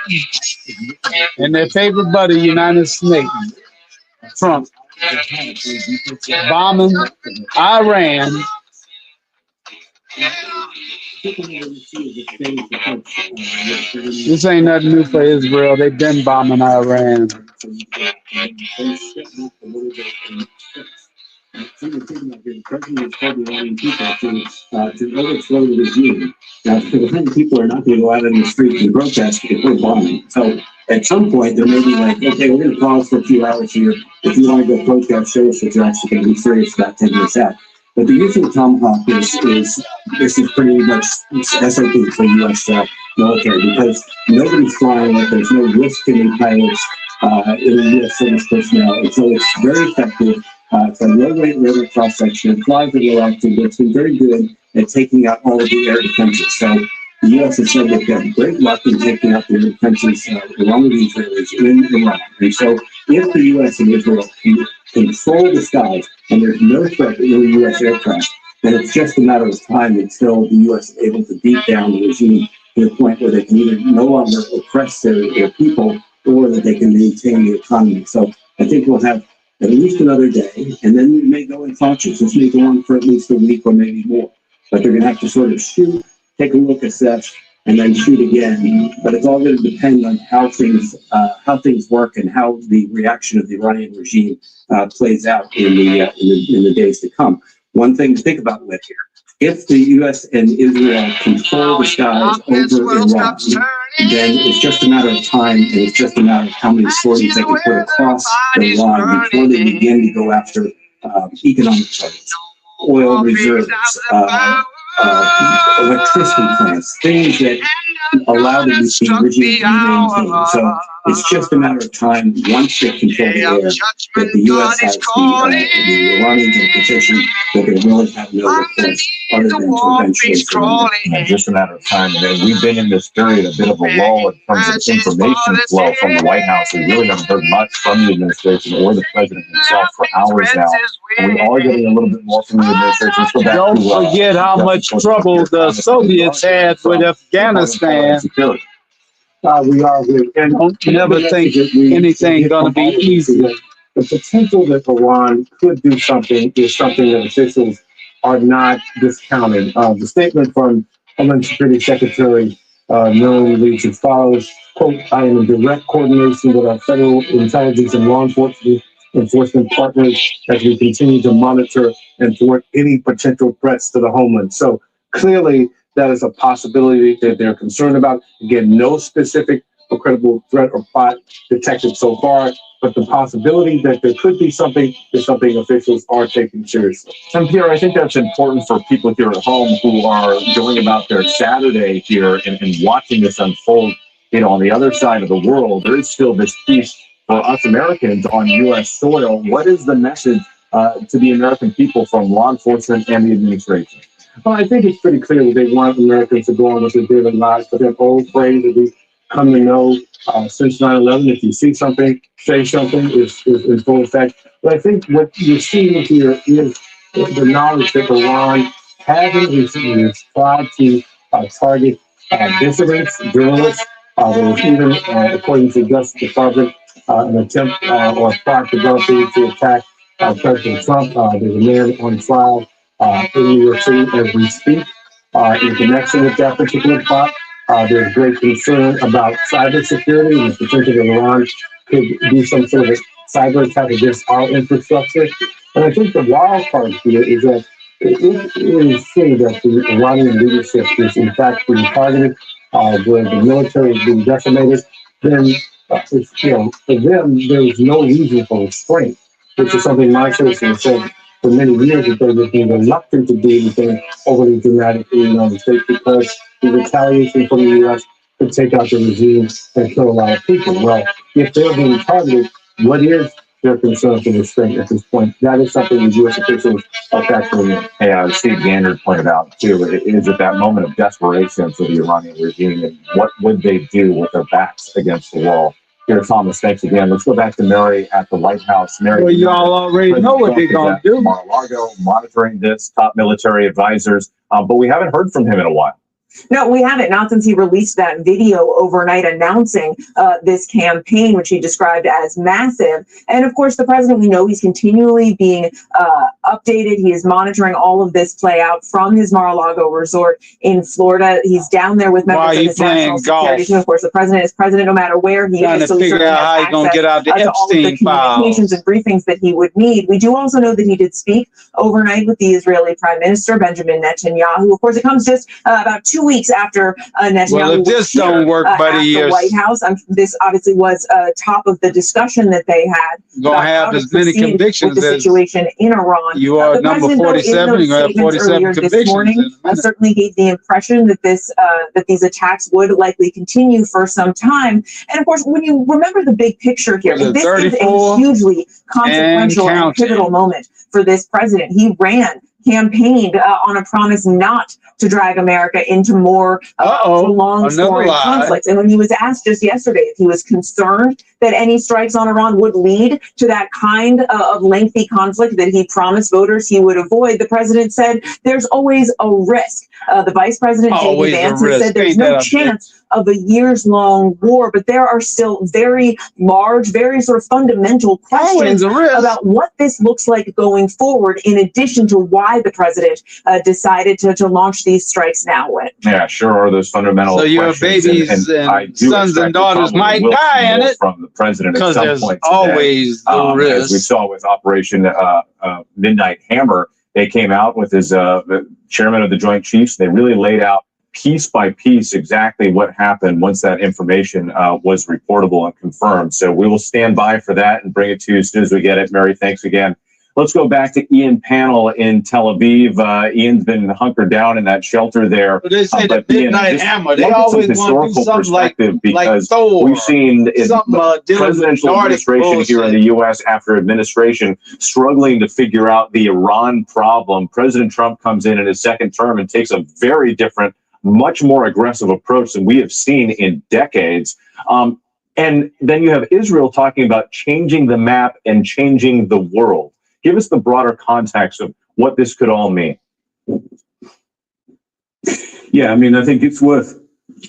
[SPEAKER 4] and their favorite buddy, United States, Trump, bombing Iran. This ain't nothing new for Israel. They've been bombing Iran.
[SPEAKER 13] To overthrow the regime. Now, the Iranian people are not going to go out in the streets and protest if we're bombing. So at some point, they're maybe like, okay, we're going to pause for a few hours here. If you want to go protest, show us that you're actually going to be serious about taking this out. But the use of the Tomahawk is pretty much SOP for U.S. Military because nobody's flying it. There's no risk in the pilots in the U.S. service personnel. And so it's very effective. It's a low-weight radar cross-section. It flies at low altitude. It's been very good at taking out all of the air defenses. So the U.S. has said they've got great luck in taking out the air defenses along with the Israelis in Iran. And so if the U.S. and Israel can control the skies and there's no threat to any U.S. aircraft, then it's just a matter of time until the U.S. is able to beat down the regime to the point where they can either no longer oppress their people or that they can maintain the economy. So I think we'll have at least another day, and then we may go in touches. This may go on for at least a week or maybe more. But they're going to have to sort of shoot, take a look, assess, and then shoot again. But it's all going to depend on how things work and how the reaction of the Iranian regime plays out in the days to come. One thing to think about with here: if the U.S. and Israel control the skies over Iran, then it's just a matter of time, and it's just a matter of how many sorties they can put across the line before they begin to go after economic targets, oil reserves, electricity plants, things that allow the regime to maintain. So it's just a matter of time, once they control the air, that the U.S. has the Iranians in a position that they really have no recourse other than to eventually surrender.
[SPEAKER 9] It's just a matter of time. And we've been in this period a bit of a lull in terms of information flow from the White House. We really haven't heard much from the administration or the president himself for hours now. And we are getting a little bit more from the administration. Let's go back
[SPEAKER 4] Don't
[SPEAKER 9] to,
[SPEAKER 4] forget how much trouble the Soviets had with Afghanistan.
[SPEAKER 14] We are with, and
[SPEAKER 4] Don't never think anything going to be easy.
[SPEAKER 14] The potential that Iran could do something is something that officials are not discounting. The statement from Homeland Security Secretary Noam reads as follows, quote, "I am in direct coordination with our federal intelligence and law enforcement partners as we continue to monitor and thwart any potential threats to the homeland." So clearly, that is a possibility that they're concerned about. Again, no specific or credible threat or plot detected so far, but the possibility that there could be something is something officials are taking seriously.
[SPEAKER 9] And Pierre, I think that's important for people here at home who are going about their Saturday here and watching this unfold. You know, on the other side of the world, there is still this peace for us Americans on U.S. soil. What is the message to the American people from law enforcement and the administration?
[SPEAKER 14] Well, I think it's pretty clear that they want Americans to go on with their daily lives, but that old phrase that we come to know since 9/11, if you see something, say something, is in full effect. But I think what you're seeing here is the knowledge that Iran has in recent years tried to target dissidents, journalists. There was even, according to Justice Department, an attempt or a plot developing to attack President Trump. There's a man on trial in New York City as we speak. In connection with that particular plot, there's great concern about cybersecurity and the potential that Iran could do some sort of cyber attack against our infrastructure. And I think the wild part here is that if it is true that the Iranian leadership is in fact being targeted, where the military is being decimated, then it's, you know, for them there is no reason for restraint, which is something my citizens said for many years that they would be reluctant to do anything overly dramatic in the United States because the retaliation from the U.S. could take out the regime and kill a lot of people. Well, if they're being targeted, what is their concern for restraint at this point? That is something the U.S. officials are factoring in.
[SPEAKER 9] Hey, Steve Gander pointed out, too, it is at that moment of desperation for the Iranian regime, and what would they do with their backs against the wall? Here, Thomas, thanks again. Let's go back to Mary at the White House. Mary,
[SPEAKER 4] well, y'all already know what they're going to do.
[SPEAKER 9] Mar-a-Lago monitoring this, top military advisors, but we haven't heard from him in a while.
[SPEAKER 15] No, we haven't, not since he released that video overnight announcing this campaign, which he described as massive. And of course, the president, we know he's continually being updated. He is monitoring all of this play out from his Mar-a-Lago resort in Florida. He's down there with members of his national security team. Of course, the president is president no matter where he is. So
[SPEAKER 4] figure out how he's going to get out the Epstein
[SPEAKER 15] communications and briefings that he would need. We do also know that he did speak overnight with the Israeli Prime Minister, Benjamin Netanyahu. Of course, it comes just about 2 weeks after Netanyahu
[SPEAKER 4] well, if this don't work, buddy,
[SPEAKER 15] the White House. This obviously was top of the discussion that they had.
[SPEAKER 4] Gonna have as many convictions
[SPEAKER 15] with the situation in Iran.
[SPEAKER 4] You are number 47. You have 47 convictions.
[SPEAKER 15] Certainly gave the impression that that these attacks would likely continue for some time. And of course, when you remember the big picture here, this is a hugely consequential and pivotal moment for this president. He campaigned on a promise not to drag America into more prolonged foreign conflicts. And when he was asked just yesterday if he was concerned that any strikes on Iran would lead to that kind of lengthy conflict that he promised voters he would avoid, the president said there's always a risk. The vice president, J.D. Vance, has said there's no chance of a years-long war, but there are still very large, very sort of fundamental questions about what this looks like going forward, in addition to why the president decided to launch these strikes now.
[SPEAKER 9] Yeah, sure are those fundamental
[SPEAKER 4] So your
[SPEAKER 9] questions.
[SPEAKER 4] babies and
[SPEAKER 9] I do
[SPEAKER 4] sons
[SPEAKER 9] expect
[SPEAKER 4] and daughters
[SPEAKER 9] we
[SPEAKER 4] might
[SPEAKER 9] will
[SPEAKER 4] die
[SPEAKER 9] see
[SPEAKER 4] in
[SPEAKER 9] more
[SPEAKER 4] it,
[SPEAKER 9] from the president at
[SPEAKER 4] because
[SPEAKER 9] some
[SPEAKER 4] there's
[SPEAKER 9] point today.
[SPEAKER 4] always the
[SPEAKER 9] As we
[SPEAKER 4] risk.
[SPEAKER 9] saw with Operation Midnight Hammer, they came out with his the chairman of the Joint Chiefs. They really laid out piece by piece exactly what happened once that information was reportable and confirmed. So we will stand by for that and bring it to you as soon as we get it. Mary, thanks again. Let's go back to Ian Panel in Tel Aviv. Ian's been hunkered down in that shelter there.
[SPEAKER 4] But they say the
[SPEAKER 9] But Ian,
[SPEAKER 4] midnight
[SPEAKER 9] just
[SPEAKER 4] hammer. They
[SPEAKER 9] look at some
[SPEAKER 4] always want to do
[SPEAKER 9] historical
[SPEAKER 4] something like
[SPEAKER 9] perspective, because
[SPEAKER 4] Thor,
[SPEAKER 9] we've seen in
[SPEAKER 4] something
[SPEAKER 9] the
[SPEAKER 4] dealing with
[SPEAKER 9] presidential
[SPEAKER 4] Nordic
[SPEAKER 9] administration here in the U.S. after administration struggling to figure out the Iran problem. President Trump comes in his second term and takes a very different, much more aggressive approach than we have seen in decades. And then you have Israel talking about changing the map and changing the world. Give us the broader context of what this could all mean.
[SPEAKER 11] Yeah, I mean, I think it's worth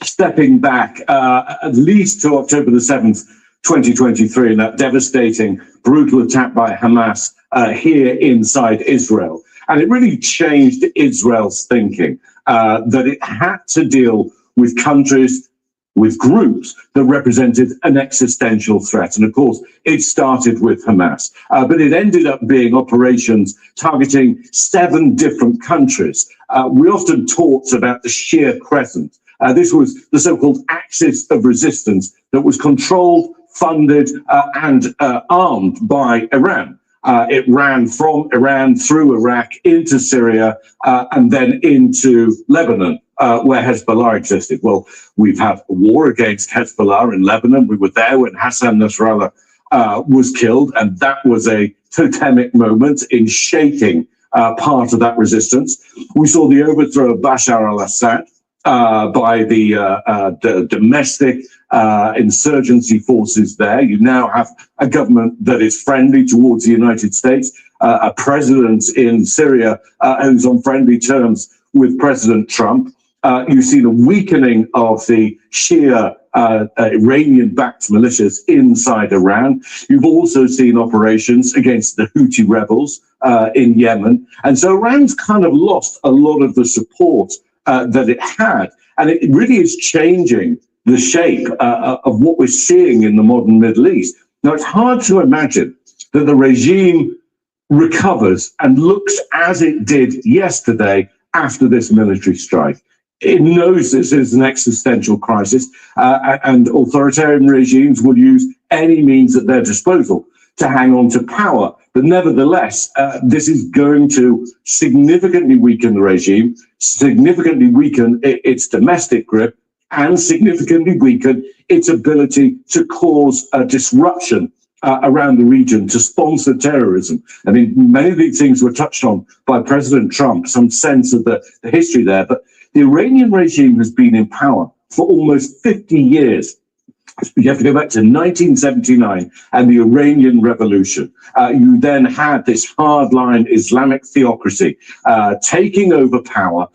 [SPEAKER 11] stepping back at least to October the 7th, 2023, and that devastating, brutal attack by Hamas here inside Israel. And it really changed Israel's thinking that it had to deal with countries, with groups that represented an existential threat. And of course, it started with Hamas, but it ended up being operations targeting 7 different countries. We often talked about the sheer crescent. This was the so-called axis of resistance that was controlled, funded, and armed by Iran. It ran from Iran through Iraq into Syria and then into Lebanon, where Hezbollah existed. Well, we've had a war against Hezbollah in Lebanon. We were there when Hassan Nasrallah was killed, and that was a totemic moment in shaking part of that resistance. We saw the overthrow of Bashar al-Assad by the domestic insurgency forces there. You now have a government that is friendly towards the United States, a president in Syria who's on friendly terms with President Trump. You've seen a weakening of the Shia Iranian-backed militias inside Iran. You've also seen operations against the Houthi rebels in Yemen. And so Iran's kind of lost a lot of the support that it had. And it really is changing the shape of what we're seeing in the modern Middle East. Now, it's hard to imagine that the regime recovers and looks as it did yesterday after this military strike. It knows this is an existential crisis, and authoritarian regimes will use any means at their disposal to hang on to power. But nevertheless, this is going to significantly weaken the regime, significantly weaken its domestic grip, and significantly weaken its ability to cause a disruption around the region, to sponsor terrorism. I mean, many of these things were touched on by President Trump, some sense of the history there, but the Iranian regime has been in power for almost 50 years. You have to go back to 1979 and the Iranian Revolution. You then had this hardline Islamic theocracy taking over power,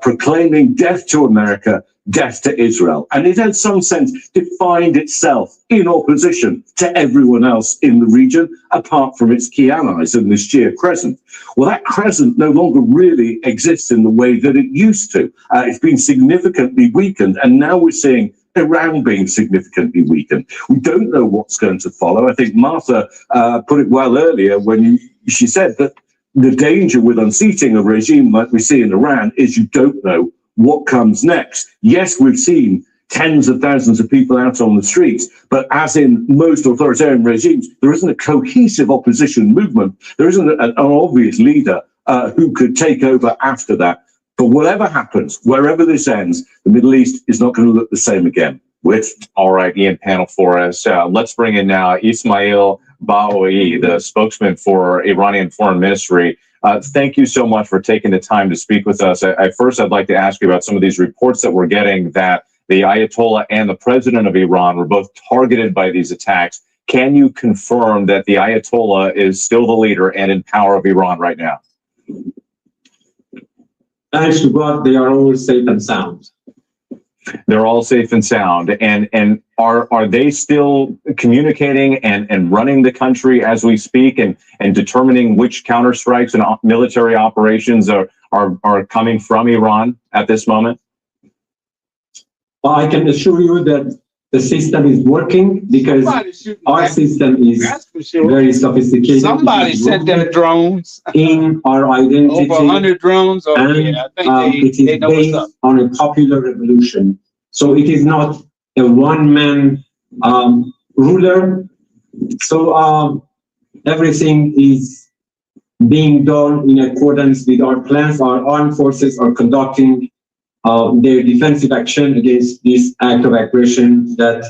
[SPEAKER 11] proclaiming death to America, death to Israel. And it had some sense defined itself in opposition to everyone else in the region, apart from its key allies in this Shia crescent. Well, that crescent no longer really exists in the way that it used to. It's been significantly weakened, and now we're seeing Iran being significantly weakened. We don't know what's going to follow. I think Martha put it well earlier when she said that the danger with unseating a regime like we see in Iran is you don't know what comes next. Yes, we've seen tens of thousands of people out on the streets, but as in most authoritarian regimes, there isn't a cohesive opposition movement. There isn't an obvious leader who could take over after that. But whatever happens, wherever this ends, the Middle East is not going to look the same again.
[SPEAKER 9] All right, Ian Panel for us. Let's bring in now Ismail Baoi, the spokesman for Iranian Foreign Ministry. Thank you so much for taking the time to speak with us. First, I'd like to ask you about some of these reports that we're getting that the Ayatollah and the president of Iran were both targeted by these attacks. Can you confirm that the Ayatollah is still the leader and in power of Iran right now?
[SPEAKER 13] Thanks to God, they are all safe and sound.
[SPEAKER 9] They're all safe and sound. And are they still communicating and running the country as we speak and determining which counterstrikes and military operations are coming from Iran at this moment?
[SPEAKER 13] Well, I can assure you that the system is working because our system is very sophisticated.
[SPEAKER 4] Somebody sent them drones.
[SPEAKER 13] In our identity.
[SPEAKER 4] Over 100 drones.
[SPEAKER 13] And it is based on a popular revolution. So it is not a one-man ruler. So everything is being done in accordance with our plans. Our armed forces are conducting their defensive action against this act of aggression that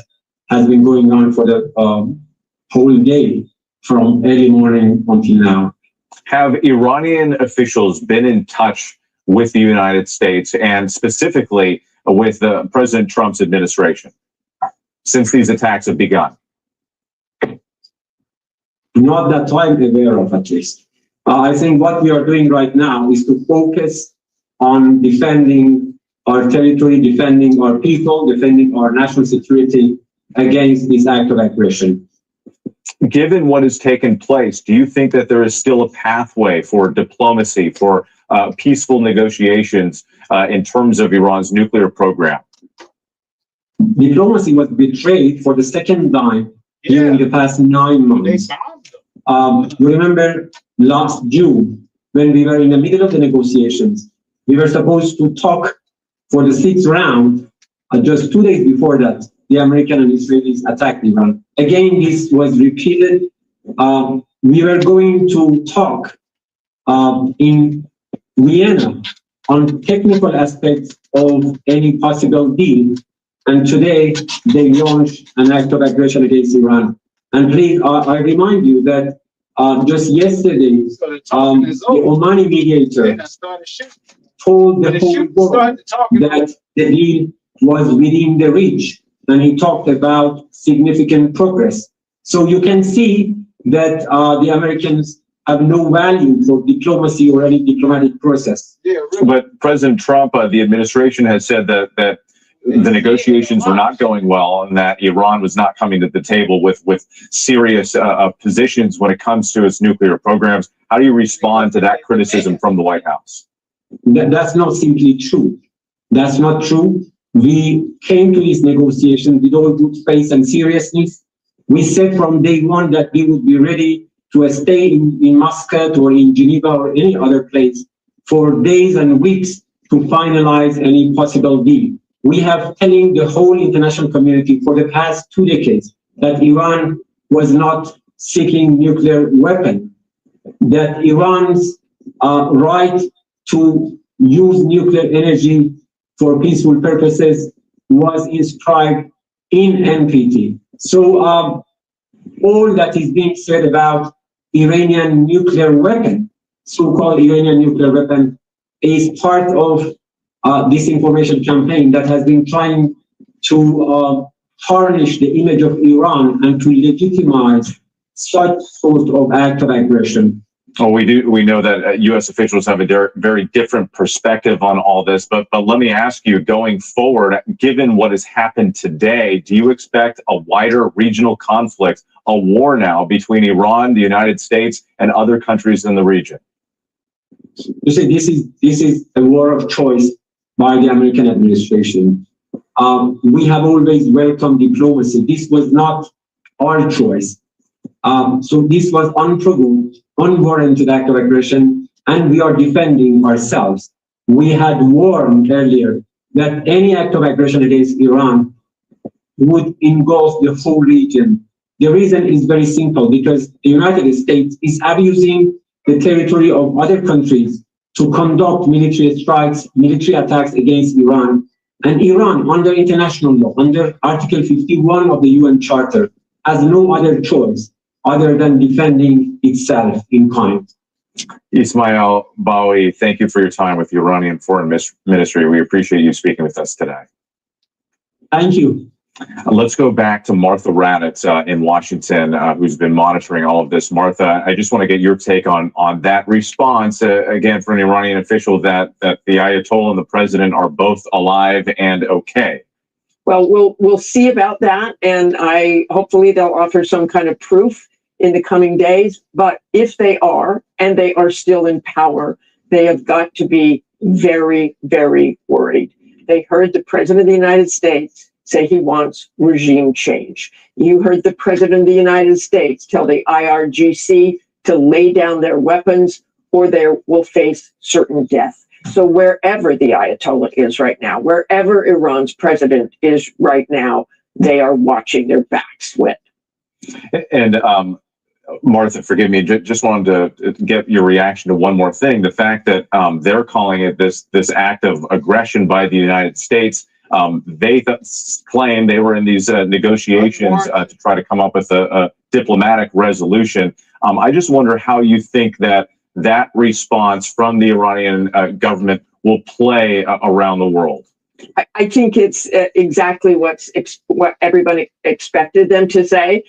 [SPEAKER 13] has been going on for the whole day from early morning until now.
[SPEAKER 9] Have Iranian officials been in touch with the United States and specifically with President Trump's administration since these attacks have begun?
[SPEAKER 13] Not that I'm aware of, at least. I think what we are doing right now is to focus on defending our territory, defending our people, defending our national security against this act of aggression.
[SPEAKER 9] Given what has taken place, do you think that there is still a pathway for diplomacy, for peaceful negotiations in terms of Iran's nuclear program?
[SPEAKER 13] Diplomacy was betrayed for the second time during the past 9 months. You remember last June, when we were in the middle of the negotiations, we were supposed to talk for the 6th round. Just 2 days before that, the American and Israelis attacked Iran. Again, this was repeated. We were going to talk in Vienna on technical aspects of any possible deal. And today, they launched an act of aggression against Iran. And please, I remind you that just yesterday, the Omani mediator told the whole world that the deal was within the reach, and he talked about significant progress. So you can see that the Americans have no value for diplomacy or any diplomatic process.
[SPEAKER 9] But President Trump, the administration has said that the negotiations were not going well and that Iran was not coming to the table with serious positions when it comes to its nuclear programs. How do you respond to that criticism from the White House?
[SPEAKER 13] That's not simply true. That's not true. We came to these negotiations with all good faith and seriousness. We said from day one that we would be ready to stay in Muscat or in Geneva or any other place for days and weeks to finalize any possible deal. We have telling the whole international community for the past 2 decades that Iran was not seeking nuclear weapon, that Iran's right to use nuclear energy for peaceful purposes was inscribed in NPT. So all that is being said about Iranian nuclear weapon, so-called Iranian nuclear weapon, is part of disinformation campaign that has been trying to tarnish the image of Iran and to legitimize such sort of act of aggression.
[SPEAKER 9] Well, we know that U.S. officials have a very different perspective on all this, but let me ask you, going forward, given what has happened today, do you expect a wider regional conflict, a war now between Iran, the United States, and other countries in the region?
[SPEAKER 13] You see, this is a war of choice by the American administration. We have always welcomed diplomacy. This was not our choice. So this was unprovoked, unwarranted act of aggression, and we are defending ourselves. We had warned earlier that any act of aggression against Iran would engulf the whole region. The reason is very simple, because the United States is abusing the territory of other countries to conduct military strikes, military attacks against Iran. And Iran, under international law, under Article 51 of the UN Charter, has no other choice other than defending itself in kind.
[SPEAKER 9] Ismail Bawi, thank you for your time with the Iranian Foreign Ministry. We appreciate you speaking with us today.
[SPEAKER 13] Thank you.
[SPEAKER 9] Let's go back to Martha Raddatz in Washington, who's been monitoring all of this. Martha, I just want to get your take on that response, again, for an Iranian official that the Ayatollah and the president are both alive and okay.
[SPEAKER 10] Well, we'll see about that, and hopefully they'll offer some kind of proof in the coming days. But if they are, and they are still in power, they have got to be very, very worried. They heard the president of the United States say he wants regime change. You heard the president of the United States tell the IRGC to lay down their weapons or they will face certain death. So wherever the Ayatollah is right now, wherever Iran's president is right now, they are watching their backs sweat.
[SPEAKER 9] And Martha, forgive me, just wanted to get your reaction to one more thing. The fact that they're calling it this act of aggression by the United States. They claim they were in these negotiations to try to come up with a diplomatic resolution. I just wonder how you think that response from the Iranian government will play around the world.
[SPEAKER 10] I think it's exactly what everybody expected them to say.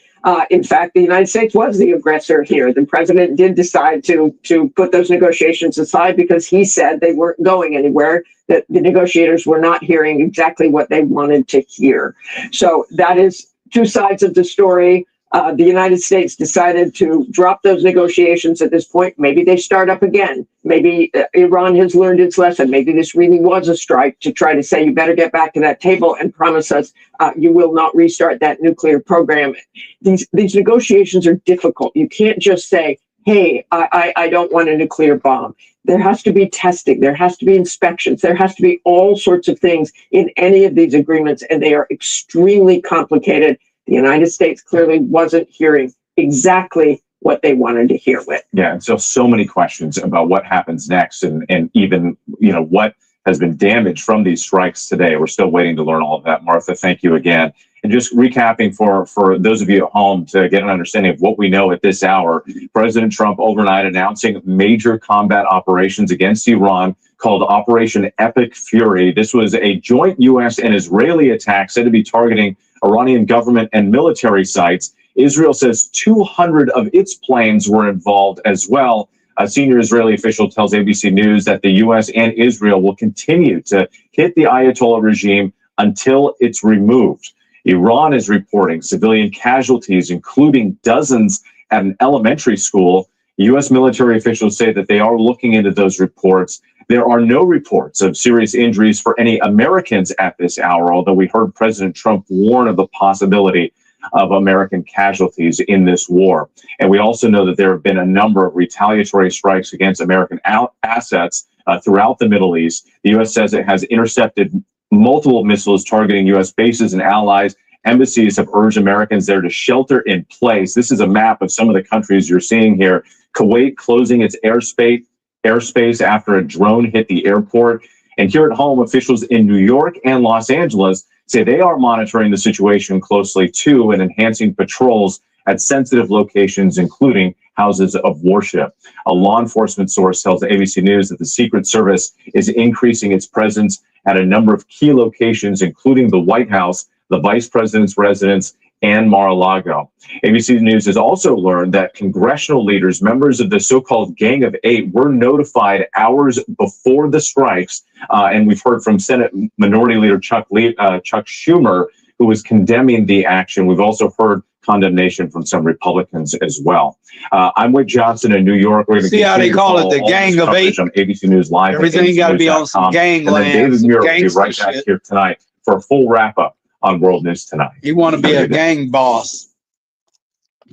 [SPEAKER 10] In fact, the United States was the aggressor here. The president did decide to put those negotiations aside because he said they weren't going anywhere, that the negotiators were not hearing exactly what they wanted to hear. So that is two sides of the story. The United States decided to drop those negotiations at this point. Maybe they start up again. Maybe Iran has learned its lesson. Maybe this really was a strike to try to say, you better get back to that table and promise us you will not restart that nuclear program. These negotiations are difficult. You can't just say, hey, I don't want a nuclear bomb. There has to be testing. There has to be inspections. There has to be all sorts of things in any of these agreements, and they are extremely complicated. The United States clearly wasn't hearing exactly what they wanted to hear with.
[SPEAKER 9] Yeah, and so many questions about what happens next, and even what has been damaged from these strikes today. We're still waiting to learn all of that. Martha, thank you again. And just recapping for those of you at home to get an understanding of what we know at this hour, President Trump overnight announcing major combat operations against Iran called Operation Epic Fury. This was a joint U.S. and Israeli attack said to be targeting Iranian government and military sites. Israel says 200 of its planes were involved as well. A senior Israeli official tells ABC News that the U.S. and Israel will continue to hit the Ayatollah regime until it's removed. Iran is reporting civilian casualties, including dozens at an elementary school. U.S. military officials say that they are looking into those reports. There are no reports of serious injuries for any Americans at this hour, although we heard President Trump warn of the possibility of American casualties in this war. And we also know that there have been a number of retaliatory strikes against American assets throughout the Middle East. The U.S. says it has intercepted multiple missiles targeting U.S. bases and allies. Embassies have urged Americans there to shelter in place. This is a map of some of the countries you're seeing here. Kuwait closing its airspace after a drone hit the airport. And here at home, officials in New York and Los Angeles say they are monitoring the situation closely too and enhancing patrols at sensitive locations, including houses of worship. A law enforcement source tells ABC News that the Secret Service is increasing its presence at a number of key locations, including the White House, the vice president's residence, and Mar-a-Lago. ABC News has also learned that congressional leaders, members of the so-called Gang of Eight, were notified hours before the strikes. And we've heard from Senate Minority Leader Chuck Schumer, who is condemning the action. We've also heard condemnation from some Republicans as well. I'm Wick Johnson in New York. We're going to
[SPEAKER 4] see how they call it, the Gang of Eight
[SPEAKER 9] on ABC News Live.
[SPEAKER 4] Everything got to be on some gangland.
[SPEAKER 9] David Muir will be right back here tonight for a full wrap-up on World News Tonight.
[SPEAKER 4] You want to be a gang boss,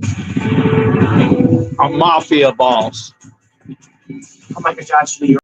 [SPEAKER 4] a mafia boss.
[SPEAKER 17] I'm Michael Johnson, New York.